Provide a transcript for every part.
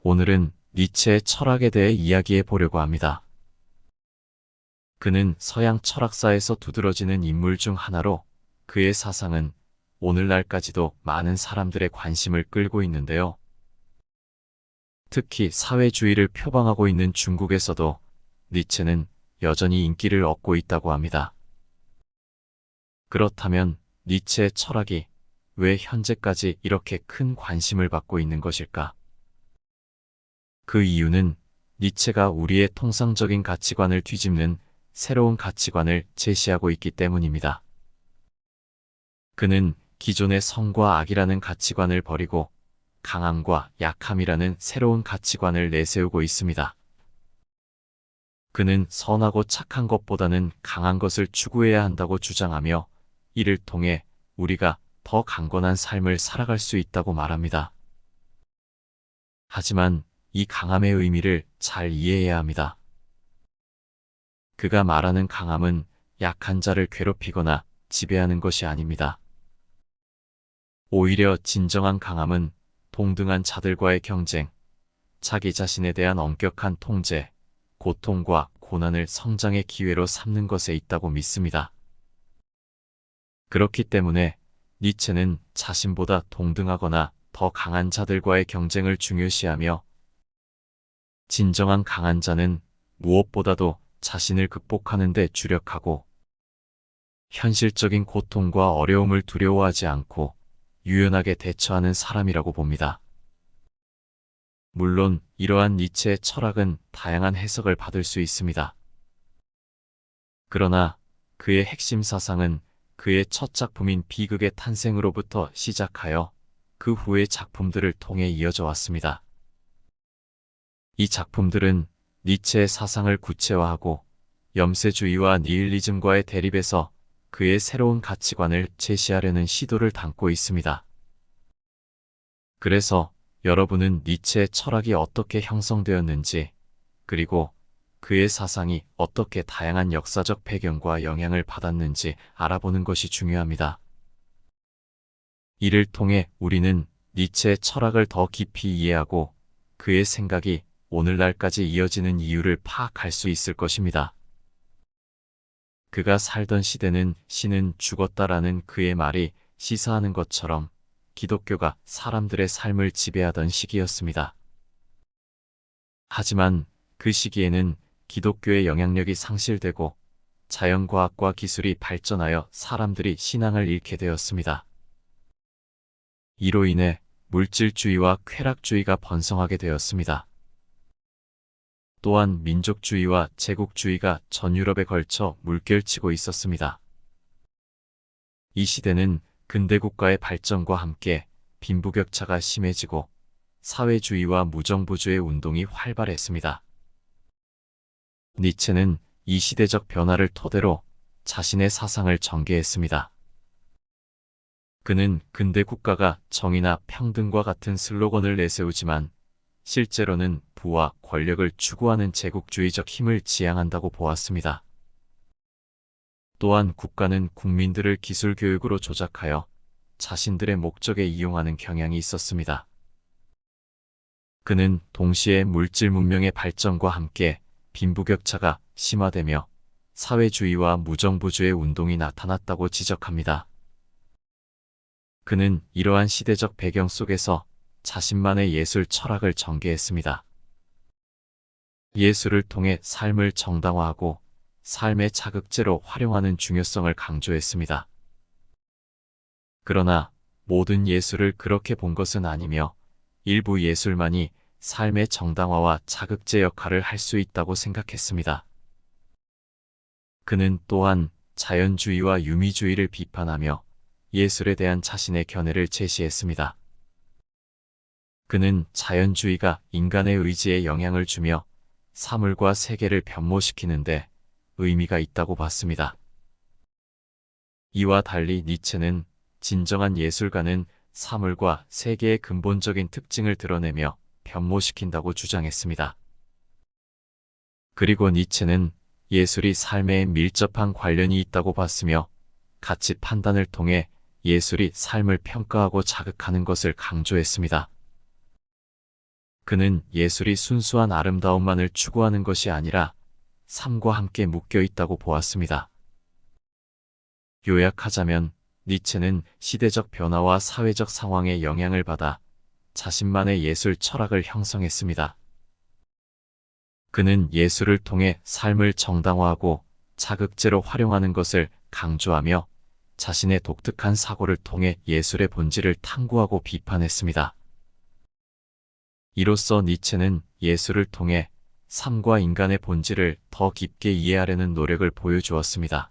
오늘은 니체의 철학에 대해 이야기해 보려고 합니다. 그는 서양 철학사에서 두드러지는 인물 중 하나로 그의 사상은 오늘날까지도 많은 사람들의 관심을 끌고 있는데요. 특히 사회주의를 표방하고 있는 중국에서도 니체는 여전히 인기를 얻고 있다고 합니다. 그렇다면 니체의 철학이 왜 현재까지 이렇게 큰 관심을 받고 있는 것일까? 그 이유는 니체가 우리의 통상적인 가치관을 뒤집는 새로운 가치관을 제시하고 있기 때문입니다. 그는 기존의 선과 악이라는 가치관을 버리고 강함과 약함이라는 새로운 가치관을 내세우고 있습니다. 그는 선하고 착한 것보다는 강한 것을 추구해야 한다고 주장하며 이를 통해 우리가 더 강건한 삶을 살아갈 수 있다고 말합니다. 하지만 이 강함의 의미를 잘 이해해야 합니다. 그가 말하는 강함은 약한 자를 괴롭히거나 지배하는 것이 아닙니다. 오히려 진정한 강함은 동등한 자들과의 경쟁, 자기 자신에 대한 엄격한 통제, 고통과 고난을 성장의 기회로 삼는 것에 있다고 믿습니다. 그렇기 때문에 니체는 자신보다 동등하거나 더 강한 자들과의 경쟁을 중요시하며 진정한 강한 자는 무엇보다도 자신을 극복하는 데 주력하고 현실적인 고통과 어려움을 두려워하지 않고 유연하게 대처하는 사람이라고 봅니다. 물론 이러한 니체의 철학은 다양한 해석을 받을 수 있습니다. 그러나 그의 핵심 사상은 그의 첫 작품인 비극의 탄생으로부터 시작하여 그 후의 작품들을 통해 이어져 왔습니다. 이 작품들은 니체의 사상을 구체화하고 염세주의와 니힐리즘과의 대립에서 그의 새로운 가치관을 제시하려는 시도를 담고 있습니다. 그래서 여러분은 니체의 철학이 어떻게 형성되었는지, 그리고 그의 사상이 어떻게 다양한 역사적 배경과 영향을 받았는지 알아보는 것이 중요합니다. 이를 통해 우리는 니체의 철학을 더 깊이 이해하고 그의 생각이 오늘날까지 이어지는 이유를 파악할 수 있을 것입니다. 그가 살던 시대는 신은 죽었다라는 그의 말이 시사하는 것처럼 기독교가 사람들의 삶을 지배하던 시기였습니다. 하지만 그 시기에는 기독교의 영향력이 상실되고 자연과학과 기술이 발전하여 사람들이 신앙을 잃게 되었습니다. 이로 인해 물질주의와 쾌락주의가 번성하게 되었습니다. 또한 민족주의와 제국주의가 전 유럽에 걸쳐 물결치고 있었습니다. 이 시대는 근대국가의 발전과 함께 빈부격차가 심해지고 사회주의와 무정부주의 운동이 활발했습니다. 니체는 이 시대적 변화를 토대로 자신의 사상을 전개했습니다. 그는 근대국가가 정의나 평등과 같은 슬로건을 내세우지만 실제로는 부와 권력을 추구하는 제국주의적 힘을 지향한다고 보았습니다. 또한 국가는 국민들을 기술 교육으로 조작하여 자신들의 목적에 이용하는 경향이 있었습니다. 그는 동시에 물질 문명의 발전과 함께 빈부격차가 심화되며 사회주의와 무정부주의 운동이 나타났다고 지적합니다. 그는 이러한 시대적 배경 속에서 자신만의 예술 철학을 전개했습니다. 예술을 통해 삶을 정당화하고 삶의 자극제로 활용하는 중요성을 강조했습니다. 그러나 모든 예술을 그렇게 본 것은 아니며 일부 예술만이 삶의 정당화와 자극제 역할을 할 수 있다고 생각했습니다. 그는 또한 자연주의와 유미주의를 비판하며 예술에 대한 자신의 견해를 제시했습니다. 그는 자연주의가 인간의 의지에 영향을 주며 사물과 세계를 변모시키는데 의미가 있다고 봤습니다. 이와 달리 니체는 진정한 예술가는 사물과 세계의 근본적인 특징을 드러내며 변모시킨다고 주장했습니다. 그리고 니체는 예술이 삶에 밀접한 관련이 있다고 봤으며 가치 판단을 통해 예술이 삶을 평가하고 자극하는 것을 강조했습니다. 그는 예술이 순수한 아름다움만을 추구하는 것이 아니라 삶과 함께 묶여 있다고 보았습니다. 요약하자면 니체는 시대적 변화와 사회적 상황에 영향을 받아 자신만의 예술 철학을 형성했습니다. 그는 예술을 통해 삶을 정당화하고 자극제로 활용하는 것을 강조하며 자신의 독특한 사고를 통해 예술의 본질을 탐구하고 비판했습니다. 이로써 니체는 예술을 통해 삶과 인간의 본질을 더 깊게 이해하려는 노력을 보여주었습니다.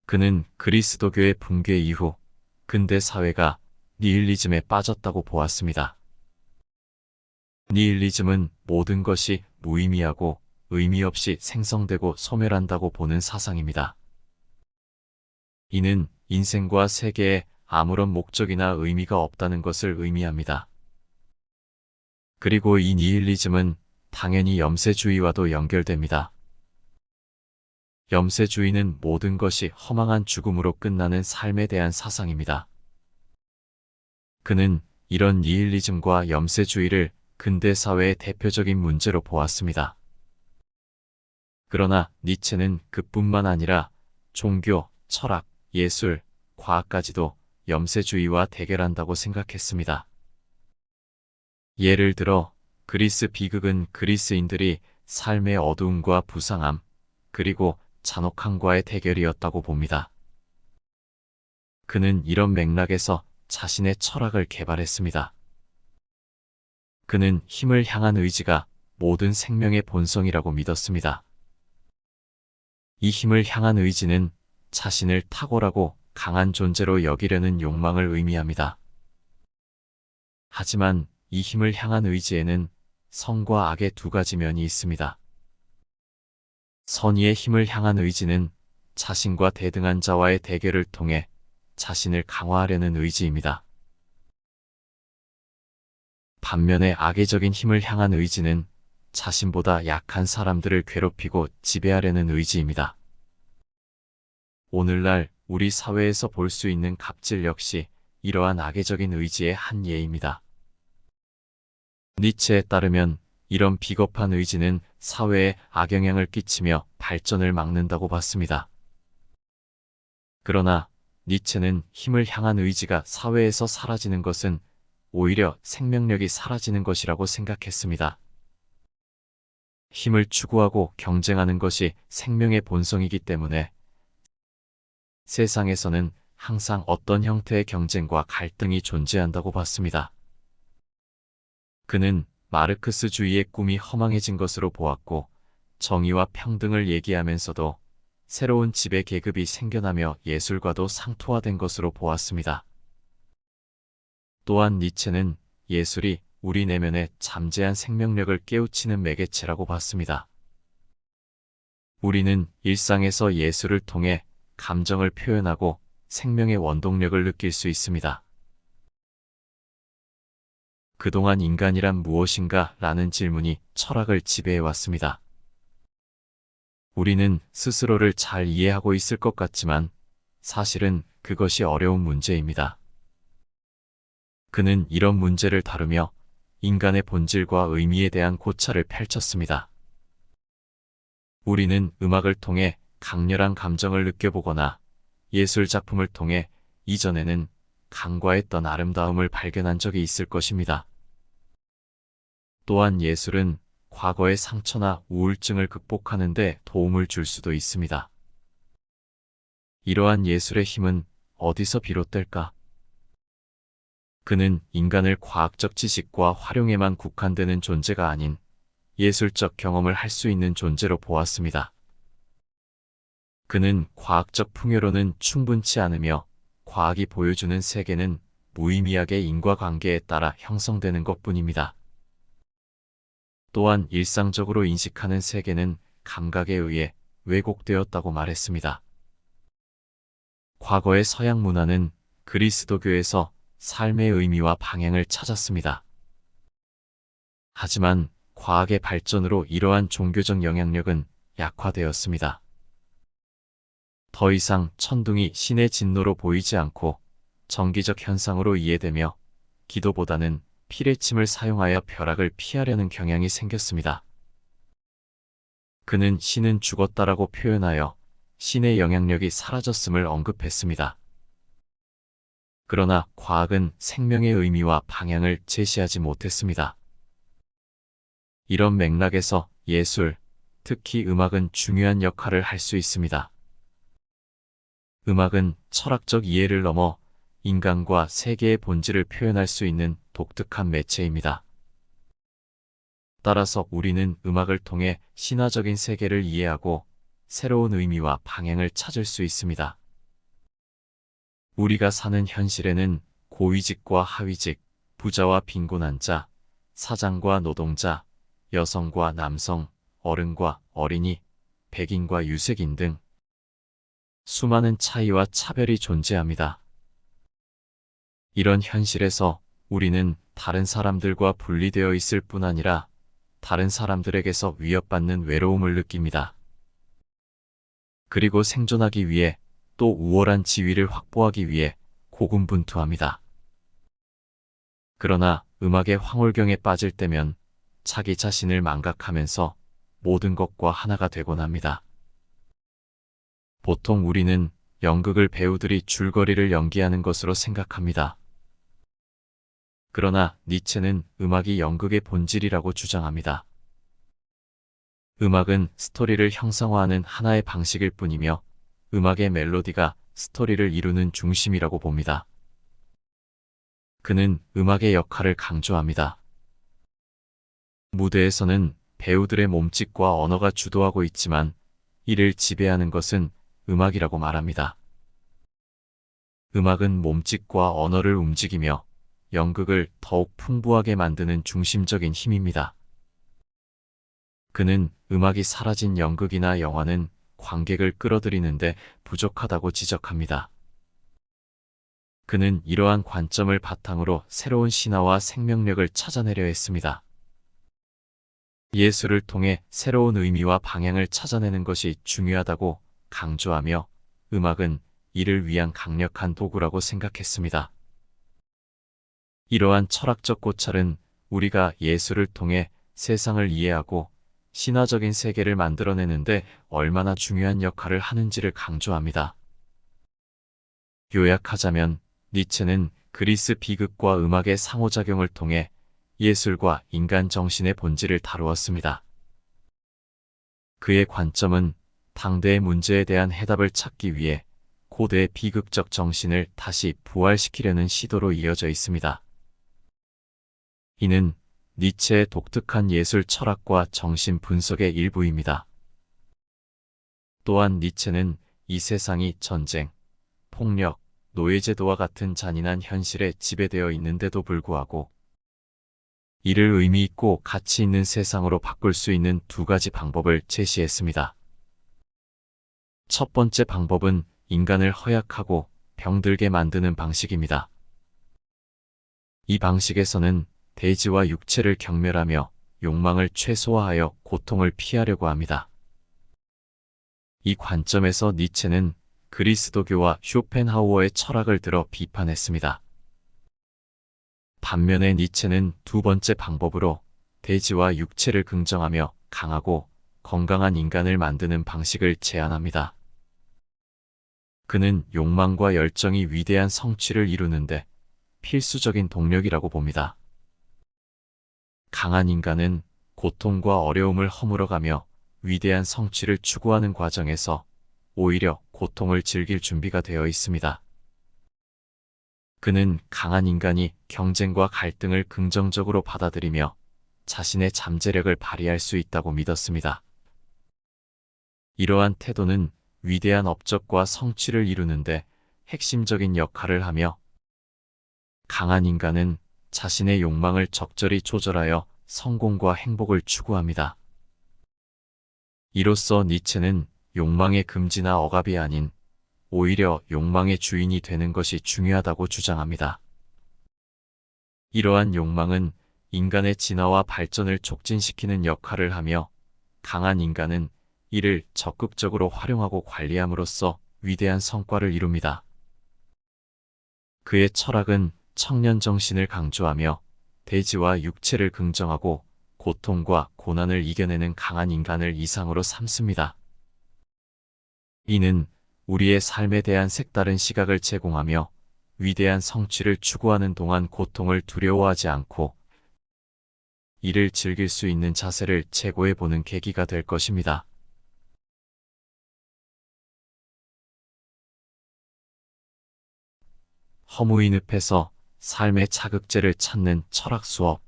그는 그리스도교의 붕괴 이후 근대 사회가 니힐리즘에 빠졌다고 보았습니다. 니힐리즘은 모든 것이 무의미하고 의미 없이 생성되고 소멸한다고 보는 사상입니다. 이는 인생과 세계에 아무런 목적이나 의미가 없다는 것을 의미합니다. 그리고 이 니힐리즘은 당연히 염세주의와도 연결됩니다. 염세주의는 모든 것이 허망한 죽음으로 끝나는 삶에 대한 사상입니다. 그는 이런 니힐리즘과 염세주의를 근대 사회의 대표적인 문제로 보았습니다. 그러나 니체는 그뿐만 아니라 종교, 철학, 예술, 과학까지도 염세주의와 대결한다고 생각했습니다. 예를 들어 그리스 비극은 그리스인들이 삶의 어두움과 부상함, 그리고 잔혹함과의 대결이었다고 봅니다. 그는 이런 맥락에서 자신의 철학을 개발했습니다. 그는 힘을 향한 의지가 모든 생명의 본성이라고 믿었습니다. 이 힘을 향한 의지는 자신을 탁월하고 강한 존재로 여기려는 욕망을 의미합니다. 하지만 이 힘을 향한 의지에는 선과 악의 두 가지 면이 있습니다. 선의의 힘을 향한 의지는 자신과 대등한 자와의 대결을 통해 자신을 강화하려는 의지입니다. 반면에 악의적인 힘을 향한 의지는 자신보다 약한 사람들을 괴롭히고 지배하려는 의지입니다. 오늘날 우리 사회에서 볼 수 있는 갑질 역시 이러한 악의적인 의지의 한 예입니다. 니체에 따르면 이런 비겁한 의지는 사회에 악영향을 끼치며 발전을 막는다고 봤습니다. 그러나 니체는 힘을 향한 의지가 사회에서 사라지는 것은 오히려 생명력이 사라지는 것이라고 생각했습니다. 힘을 추구하고 경쟁하는 것이 생명의 본성이기 때문에 세상에서는 항상 어떤 형태의 경쟁과 갈등이 존재한다고 봤습니다. 그는 마르크스주의의 꿈이 허망해진 것으로 보았고 정의와 평등을 얘기하면서도 새로운 지배 계급이 생겨나며 예술과도 상투화된 것으로 보았습니다. 또한 니체는 예술이 우리 내면의 잠재한 생명력을 깨우치는 매개체라고 봤습니다. 우리는 일상에서 예술을 통해 감정을 표현하고 생명의 원동력을 느낄 수 있습니다. 그동안 인간이란 무엇인가? 라는 질문이 철학을 지배해왔습니다. 우리는 스스로를 잘 이해하고 있을 것 같지만 사실은 그것이 어려운 문제입니다. 그는 이런 문제를 다루며 인간의 본질과 의미에 대한 고찰을 펼쳤습니다. 우리는 음악을 통해 강렬한 감정을 느껴보거나 예술 작품을 통해 이전에는 간과했던 아름다움을 발견한 적이 있을 것입니다. 또한 예술은 과거의 상처나 우울증을 극복하는 데 도움을 줄 수도 있습니다. 이러한 예술의 힘은 어디서 비롯될까? 그는 인간을 과학적 지식과 활용에만 국한되는 존재가 아닌 예술적 경험을 할 수 있는 존재로 보았습니다. 그는 과학적 풍요로는 충분치 않으며 과학이 보여주는 세계는 무의미하게 인과관계에 따라 형성되는 것뿐입니다. 또한 일상적으로 인식하는 세계는 감각에 의해 왜곡되었다고 말했습니다. 과거의 서양 문화는 그리스도교에서 삶의 의미와 방향을 찾았습니다. 하지만 과학의 발전으로 이러한 종교적 영향력은 약화되었습니다. 더 이상 천둥이 신의 진노로 보이지 않고 정기적 현상으로 이해되며 기도보다는 피레침을 사용하여 벼락을 피하려는 경향이 생겼습니다. 그는 신은 죽었다라고 표현하여 신의 영향력이 사라졌음을 언급했습니다. 그러나 과학은 생명의 의미와 방향을 제시하지 못했습니다. 이런 맥락에서 예술, 특히 음악은 중요한 역할을 할 수 있습니다. 음악은 철학적 이해를 넘어 인간과 세계의 본질을 표현할 수 있는 독특한 매체입니다. 따라서 우리는 음악을 통해 신화적인 세계를 이해하고 새로운 의미와 방향을 찾을 수 있습니다. 우리가 사는 현실에는 고위직과 하위직, 부자와 빈곤한 자, 사장과 노동자, 여성과 남성, 어른과 어린이, 백인과 유색인 등 수많은 차이와 차별이 존재합니다. 이런 현실에서 우리는 다른 사람들과 분리되어 있을 뿐 아니라 다른 사람들에게서 위협받는 외로움을 느낍니다. 그리고 생존하기 위해 또 우월한 지위를 확보하기 위해 고군분투합니다. 그러나 음악의 황홀경에 빠질 때면 자기 자신을 망각하면서 모든 것과 하나가 되곤 합니다. 보통 우리는 연극을 배우들이 줄거리를 연기하는 것으로 생각합니다. 그러나 니체는 음악이 연극의 본질이라고 주장합니다. 음악은 스토리를 형상화하는 하나의 방식일 뿐이며 음악의 멜로디가 스토리를 이루는 중심이라고 봅니다. 그는 음악의 역할을 강조합니다. 무대에서는 배우들의 몸짓과 언어가 주도하고 있지만 이를 지배하는 것은 음악이라고 말합니다. 음악은 몸짓과 언어를 움직이며 연극을 더욱 풍부하게 만드는 중심적인 힘입니다. 그는 음악이 사라진 연극이나 영화는 관객을 끌어들이는데 부족하다고 지적합니다. 그는 이러한 관점을 바탕으로 새로운 신화와 생명력을 찾아내려 했습니다. 예술을 통해 새로운 의미와 방향을 찾아내는 것이 중요하다고 강조하며 음악은 이를 위한 강력한 도구라고 생각했습니다. 이러한 철학적 고찰은 우리가 예술을 통해 세상을 이해하고 신화적인 세계를 만들어내는데 얼마나 중요한 역할을 하는지를 강조합니다. 요약하자면 니체는 그리스 비극과 음악의 상호작용을 통해 예술과 인간 정신의 본질을 다루었습니다. 그의 관점은 당대의 문제에 대한 해답을 찾기 위해 고대의 비극적 정신을 다시 부활시키려는 시도로 이어져 있습니다. 이는 니체의 독특한 예술 철학과 정신 분석의 일부입니다. 또한 니체는 이 세상이 전쟁, 폭력, 노예제도와 같은 잔인한 현실에 지배되어 있는데도 불구하고 이를 의미 있고 가치 있는 세상으로 바꿀 수 있는 두 가지 방법을 제시했습니다. 첫 번째 방법은 인간을 허약하고 병들게 만드는 방식입니다. 이 방식에서는 대지와 육체를 경멸하며 욕망을 최소화하여 고통을 피하려고 합니다. 이 관점에서 니체는 그리스도교와 쇼펜하우어의 철학을 들어 비판했습니다. 반면에 니체는 두 번째 방법으로 대지와 육체를 긍정하며 강하고 건강한 인간을 만드는 방식을 제안합니다. 그는 욕망과 열정이 위대한 성취를 이루는데 필수적인 동력이라고 봅니다. 강한 인간은 고통과 어려움을 허물어가며 위대한 성취를 추구하는 과정에서 오히려 고통을 즐길 준비가 되어 있습니다. 그는 강한 인간이 경쟁과 갈등을 긍정적으로 받아들이며 자신의 잠재력을 발휘할 수 있다고 믿었습니다. 이러한 태도는 위대한 업적과 성취를 이루는데 핵심적인 역할을 하며 강한 인간은 자신의 욕망을 적절히 조절하여 성공과 행복을 추구합니다. 이로써 니체는 욕망의 금지나 억압이 아닌 오히려 욕망의 주인이 되는 것이 중요하다고 주장합니다. 이러한 욕망은 인간의 진화와 발전을 촉진시키는 역할을 하며 강한 인간은 이를 적극적으로 활용하고 관리함으로써 위대한 성과를 이룹니다. 그의 철학은 청년 정신을 강조하며 대지와 육체를 긍정하고 고통과 고난을 이겨내는 강한 인간을 이상으로 삼습니다. 이는 우리의 삶에 대한 색다른 시각을 제공하며 위대한 성취를 추구하는 동안 고통을 두려워하지 않고 이를 즐길 수 있는 자세를 제고해 보는 계기가 될 것입니다. 허무의 늪에서 삶의 자극제를 찾는 철학 수업.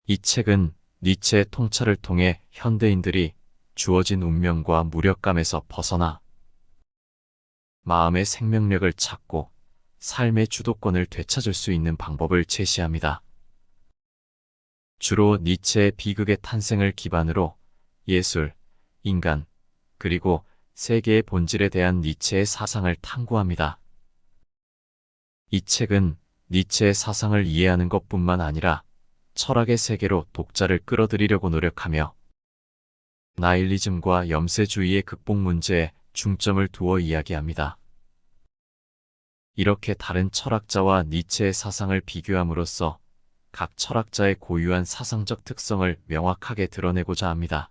이 책은 니체의 통찰을 통해 현대인들이 주어진 운명과 무력감에서 벗어나 마음의 생명력을 찾고 삶의 주도권을 되찾을 수 있는 방법을 제시합니다. 주로 니체의 비극의 탄생을 기반으로 예술, 인간, 그리고 세계의 본질에 대한 니체의 사상을 탐구합니다. 이 책은 니체의 사상을 이해하는 것뿐만 아니라 철학의 세계로 독자를 끌어들이려고 노력하며 나일리즘과 염세주의의 극복 문제에 중점을 두어 이야기합니다. 이렇게 다른 철학자와 니체의 사상을 비교함으로써 각 철학자의 고유한 사상적 특성을 명확하게 드러내고자 합니다.